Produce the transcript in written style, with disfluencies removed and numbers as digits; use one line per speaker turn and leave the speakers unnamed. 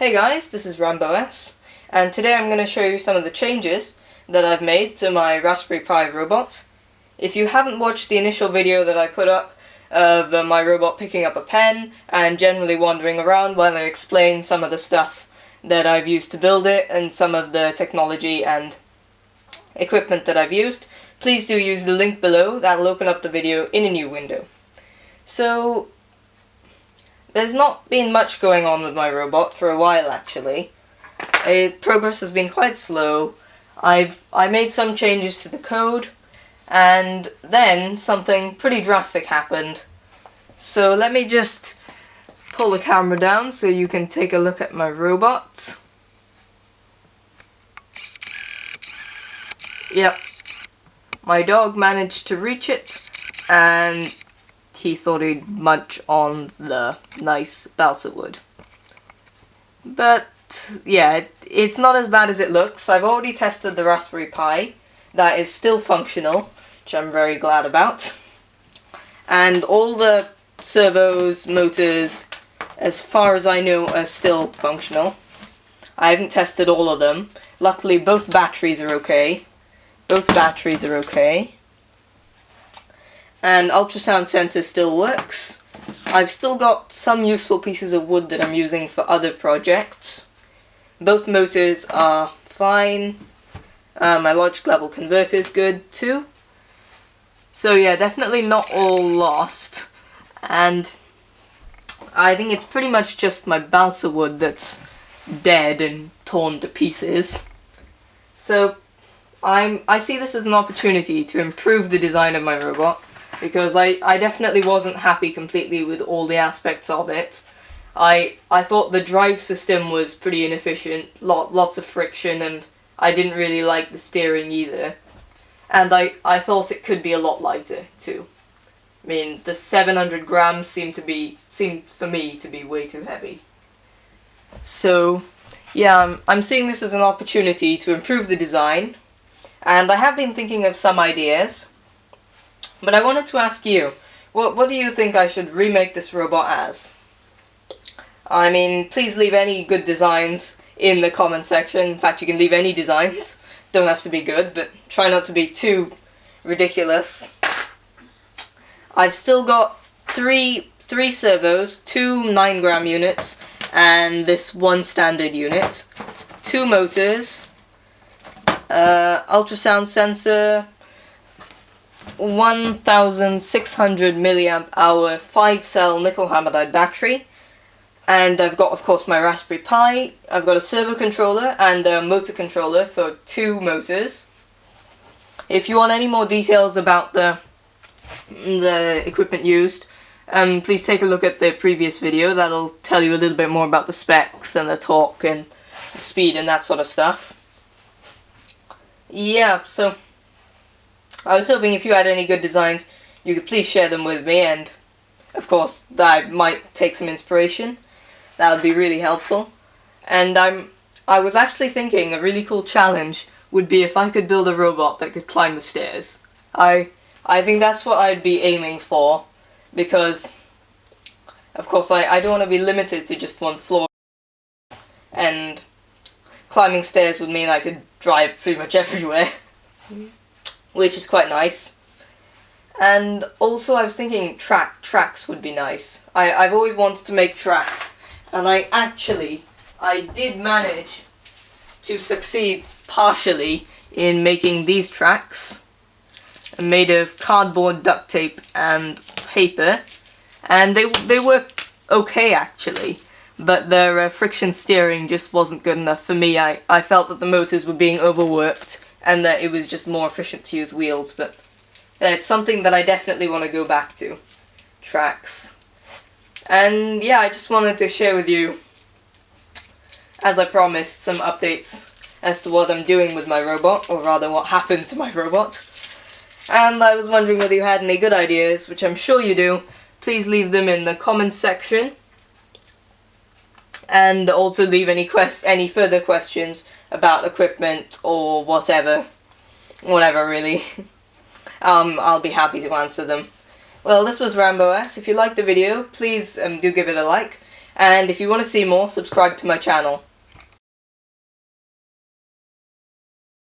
Hey guys, this is RamboS, and today I'm going to show you some of the changes that I've made to my Raspberry Pi robot. If you haven't watched the initial video that I put up of my robot picking up a pen and generally wandering around while I explain some of the stuff that I've used to build it and some of the technology and equipment that I've used, please do use the link below. That'll open up the video in a new window. So, there's not been much going on with my robot for a while actually. Progress has been quite slow. I made some changes to the code, and then something pretty drastic happened. So let me just pull the camera down so you can take a look at my robot. Yep. My dog managed to reach it, and he thought he'd munch on the nice balsa wood. But yeah, it's not as bad as it looks. I've already tested the Raspberry Pi. That is still functional, which I'm very glad about. And all the servos, motors, as far as I know, are still functional. I haven't tested all of them. Luckily, both batteries are okay. And ultrasound sensor still works. I've still got some useful pieces of wood that I'm using for other projects. Both motors are fine. My logic level converter is good too. So yeah, definitely not all lost. And I think it's pretty much just my balsa wood that's dead and torn to pieces. So I see this as an opportunity to improve the design of my robot, because I definitely wasn't happy completely with all the aspects of it. I thought the drive system was pretty inefficient, lots of friction, and I didn't really like the steering either. And I thought it could be a lot lighter too. I mean, the 700 grams seemed for me to be way too heavy. So yeah, I'm seeing this as an opportunity to improve the design, and I have been thinking of some ideas. But I wanted to ask you, what do you think I should remake this robot as? I mean, please leave any good designs in the comment section. In fact, you can leave any designs. Don't have to be good, but try not to be too ridiculous. I've still got three servos, 2 9-gram units, and this one standard unit. 2 motors, ultrasound sensor, 1600 milliamp hour 5-cell nickel hamadite battery, and I've got, of course, my Raspberry Pi. I've got a servo controller and a motor controller for 2 motors. If you want any more details about the equipment used, please take a look at the previous video. That'll tell you a little bit more about the specs and the torque and the speed and that sort of stuff. Yeah, so I was hoping if you had any good designs, you could please share them with me, and of course I might take some inspiration. That would be really helpful. And I was actually thinking a really cool challenge would be if I could build a robot that could climb the stairs. I think that's what I'd be aiming for, because of course I don't want to be limited to just one floor, and climbing stairs would mean I could drive pretty much everywhere. Which is quite nice. And also I was thinking tracks would be nice. I've always wanted to make tracks, and I did manage to succeed partially in making these tracks, made of cardboard, duct tape and paper, and they work okay actually, but their friction steering just wasn't good enough for me. I felt that the motors were being overworked, and that it was just more efficient to use wheels, but it's something that I definitely want to go back to. Tracks. And yeah, I just wanted to share with you, as I promised, some updates as to what I'm doing with my robot, or rather what happened to my robot. And I was wondering whether you had any good ideas, which I'm sure you do. Please leave them in the comments section. And also leave any further questions about equipment or whatever really. I'll be happy to answer them. Well, this was RamboS. If you liked the video, please do give it a like, And if you want to see more, subscribe to my channel.